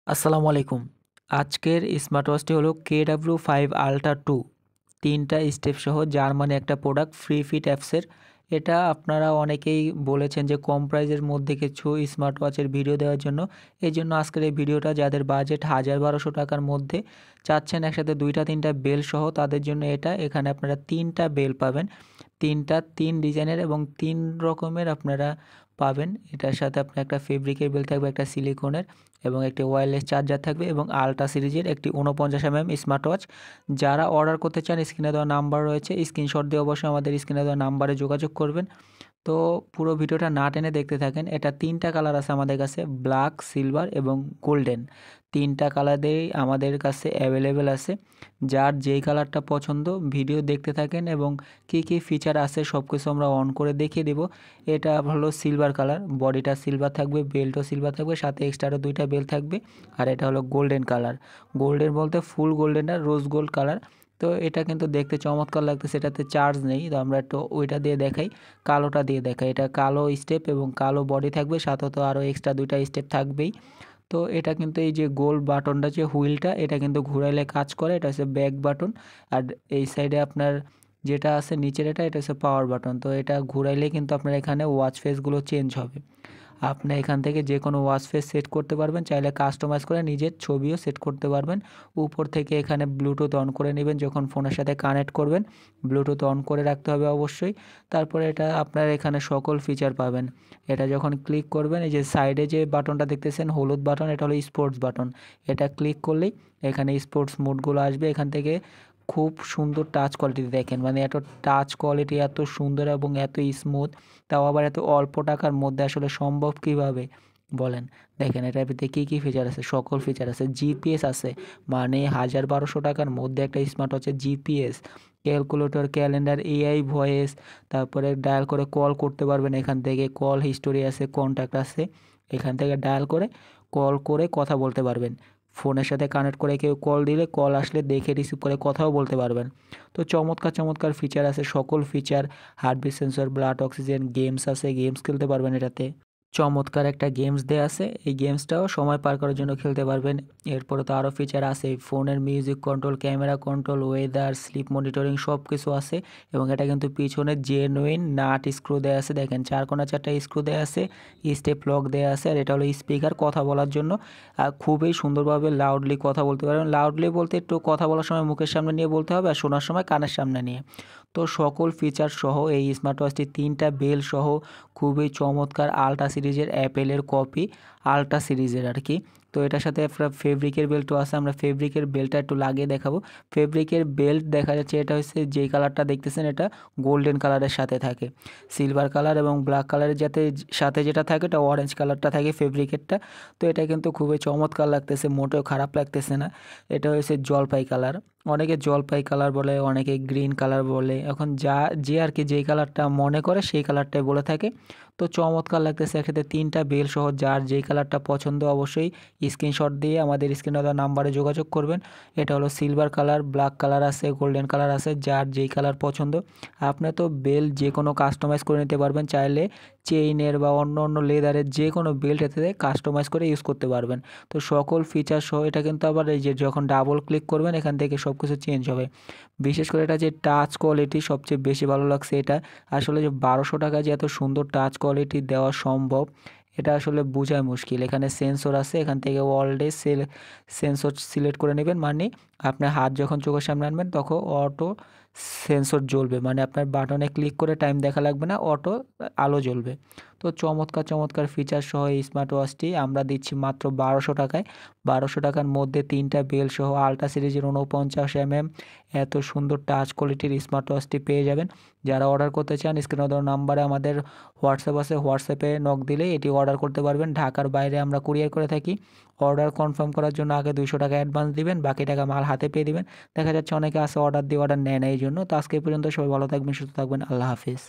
আসসালামু আলাইকুম। আজকের স্মার্ট ওয়াচটি হলো KW5 Ultra 2 3টা স্টেপ সহ জার্মানি একটা প্রোডাক্ট ফ্রি ফিট অ্যাপসের। এটা আপনারা অনেকেই বলেছেন যে কম প্রাইসের মধ্যে কিছু স্মার্ট ওয়াচের ভিডিও দেওয়ার জন্য। এইজন্য আজকের এই ভিডিওটা যাদের বাজেট ১,০০০-১,২০০ টাকার মধ্যে চাচ্ছেন একসাথে ২টা-৩টা বেল সহ তাদের জন্য এটা। এখানে আপনারা 3টা বেল পাবেন। 3টা 3 ডিজাইনের এবং 3 রকমের আপনারা পাবেন। এটার সাথে আপনার একটা ফেব্রিকের বেল থাকবে, একটা সিলিকনের এবং একটি ওয়্যারলেস চার্জার থাকবে এবং আল্ট্রা সিরিজের একটি ৪৯ স্মার্ট ওয়াচ। যারা অর্ডার করতে চান স্ক্রিনে দেওয়া নাম্বার রয়েছে, স্ক্রিনশট দিয়ে অবশ্যই আমাদের স্ক্রিনে দেওয়া নাম্বারে যোগাযোগ করবেন। তো পুরো ভিডিওটা না টেনে দেখতে থাকেন। এটা 3টা কালার আছে আমাদের কাছে, ব্ল্যাক, সিলভার এবং গোল্ডেন। 3টা কালারেই আমাদের কাছে অ্যাভেলেবেল আছে। যার যেই কালারটা পছন্দ ভিডিও দেখতে থাকেন এবং কী কী ফিচার আছে সব কিছু আমরা অন করে দেখিয়ে দেব। এটা হলো সিলভার কালার, বডিটা সিলভার থাকবে, বেল্টও সিলভার থাকবে, সাথে এক্সট্রা আরও 2টা বেল্ট থাকবে। আর এটা হলো গোল্ডেন কালার। গোল্ডেন বলতে ফুল গোল্ডেন আর রোজ গোল্ড কালার। তো এটা কিন্তু দেখতে চমৎকার লাগতেছে। এটাতে চার্জ নেই, তো আমরা একটু ওইটা দিয়ে দেখাই, কালোটা দিয়ে দেখাই। এটা কালো স্টেপ এবং কালো বডি থাকবে, সাথে তো আরও এক্সট্রা 2টা স্টেপ থাকবেই। তো এটা কিন্তু এই যে গোল বাটনটা যে হুইলটা, এটা কিন্তু ঘুরাইলে কাজ করে। এটা হচ্ছে ব্যাক বাটন। আর এই সাইডে আপনার যেটা আছে নিচের এটা হচ্ছে পাওয়ার বাটন। তো এটা ঘুরাইলে কিন্তু আপনার এখানে ওয়াচ ফেসগুলো চেঞ্জ হবে। আপনি এখান থেকে যে কোনো ওয়াচ ফেস সেট করতে পারবেন, চাইলে কাস্টমাইজ করে নিজের ছবিও সেট করতে পারবেন। উপর থেকে এখানে ব্লুটুথ অন করে নেবেন, যখন ফোনের সাথে কানেক্ট করবেন ব্লুটুথ অন করে রাখতে হবে অবশ্যই। তারপরে এটা আপনার এখানে সকল ফিচার পাবেন। এটা যখন ক্লিক করবেন, এই যে সাইডে যে বাটনটা দেখতেছেন হলুদ বাটন, এটা হলো স্পোর্টস বাটন। এটা ক্লিক করলেই এখানে স্পোর্টস মোডগুলো আসবে। এখান থেকে খুব সুন্দর টাচ কোয়ালিটি দেখেন, মানে এত টাচ কোয়ালিটি এত সুন্দর এবং এত স্মুথ, তাও আবার এত অল্প টাকার মধ্যে আসলে সম্ভব কীভাবে বলেন? দেখেন এটার ভিতরে কী কী ফিচার আছে, সকল ফিচার আছে। জিপিএস আছে, মানে ১,০০০-১,২০০ টাকার মধ্যে একটা স্মার্ট ওয়াচে GPS, calculator, calendar, AI voice, তারপরে ডায়াল করে কল করতে পারবেন। এখান থেকে কল হিস্টোরি আছে, কন্ট্যাক্ট আছে, এখান থেকে ডায়াল করে কল করে কথা বলতে পারবেন। ফোনের সাথে কানেক্ট করে কেউ কল দিলে কল আসলে দেখে রিসিভ করে কথাও বলতে পারবেন। তো চমৎকার চমৎকার ফিচার আছে, সকল feature, heartbeat sensor, blood oxygen, games আছে, গেমস খেলতে পারবেন এটাতে। চমৎকার একটা গেমস দেয়া আছে, এই গেমসটাও সময় পার করার জন্য খেলতে পারবেন। এরপরে তো আরও ফিচার আছে, ফোনের music control, camera control, weather, slip monitoring সব কিছু আছে। এবং এটা কিন্তু পিছনে জেনুইন নাট স্ক্রু দেয়া আছে, দেখেন 4 কোণা 4টা স্ক্রু দেয়া আছে, স্টেপ লক দেয়া আছে। আর এটা হলো স্পিকার, কথা বলার জন্য। আর খুবই সুন্দরভাবে লাউডলি কথা বলতে পারবেন। লাউডলি বলতে একটু কথা বলার সময় মুখের সামনে নিয়ে বলতে হবে, আর শোনার সময় কানের সামনে নিয়ে। তো সকল ফিচার সহ এই স্মার্ট ওয়াচটি 3টা বেল সহ খুবই চমৎকার, আল্ট্রা সিরিজের অ্যাপেলের কপি, আল্ট্রা সিরিজের আর কি। তো এটার সাথে আপনার ফেব্রিকের বেল্টও আছে, আমরা ফেব্রিকের বেল্টটা একটু লাগিয়ে দেখাবো। ফেব্রিকের বেল্ট দেখা যাচ্ছে, এটা হচ্ছে যেই কালারটা দেখতেছেন এটা গোল্ডেন কালারের সাথে থাকে। সিলভার কালার এবং ব্ল্যাক কালারের সাথে যেটা থাকে এটা অরেঞ্জ কালারটা থাকে ফেব্রিকেরটা। তো এটা কিন্তু খুবই চমৎকার লাগতেছে, মোটেও খারাপ লাগতেছে না। এটা হচ্ছে জলপাই কালার, অনেকে জলপাই কালার বলে, অনেকে গ্রিন কালার বলে। এখন যে আর কি যেই কালারটা মনে করে সেই কালারটাই বলে থাকে। তো চমৎকার লাগতেছে, একসাথে 3টা বেল সহ যার যেই কালারটা পছন্দ অবশ্যই স্ক্রিনশট দিয়ে আমাদের স্ক্রিনে দেওয়া নাম্বারে যোগাযোগ করবেন। এটা হলো সিলভার কালার, ব্ল্যাক কালার আছে, গোল্ডেন কালার আছে, যার যেই কালার পছন্দ। আপনি তো বেল যে কোনো কাস্টমাইজ করে নিতে পারবেন, চাইলে চেইনের বা অন্য অন্য লেদারের যে কোনো বেল্ট এতে কাস্টমাইজ করে ইউজ করতে পারবেন। তো সকল ফিচার সহ এটা কিন্তু আবার এই যে যখন ডাবল ক্লিক করবেন এখান থেকে সব কিছু চেঞ্জ হবে। বিশেষ করে এটা যে টাচ কোয়ালিটি সবচেয়ে বেশি ভালো লাগছে। এটা আসলে যে ১,২০০ টাকায় যে এত সুন্দর টাচ কোয়ালিটি দেওয়া সম্ভব এটা আসলে বোঝাই মুশকিল। এখানে সেন্সর আছে, এখান থেকে অল ডে সেন্সর সিলেক্ট করে নেবেন, মানে আপনার হাত যখন চোখের সামনে আনবেন তখন অটো সেন্সর জ্বলবে, মানে আপনার বাটনে ক্লিক করে টাইম দেখা লাগবে না, অটো আলো জ্বলবে। তো চমৎকার চমৎকার ফিচার সহ এই স্মার্ট ওয়াচটি আমরা দিচ্ছি মাত্র ১,২০০ টাকায়। ১,২০০ টাকার মধ্যে 3টা বেল সহ আল্ট্রা সিরিজের ৪৯ এত সুন্দর টাচ কোয়ালিটির স্মার্ট ওয়াচটি পেয়ে যাবেন। যারা অর্ডার করতে চান স্ক্রিনে দেওয়া নাম্বারে আমাদের হোয়াটসঅ্যাপ আছে, হোয়াটসঅ্যাপে নক দিলে এটি অর্ডার করতে পারবেন। ঢাকার বাইরে আমরা কুরিয়ার করে থাকি। অর্ডার কনফার্ম করার জন্য আগে ২০০ টাকা অ্যাডভান্স দিবেন, বাকি টাকা মাল হাতে পেয়ে দিবেন। দেখা যাচ্ছে অনেকে আছে অর্ডার দিয়ে অর্ডার নেয় না, এই জন্য। তো আজকে এই পর্যন্ত, সবাই ভালো থাকবেন, সুস্থ থাকবেন, আল্লাহ হাফিজ।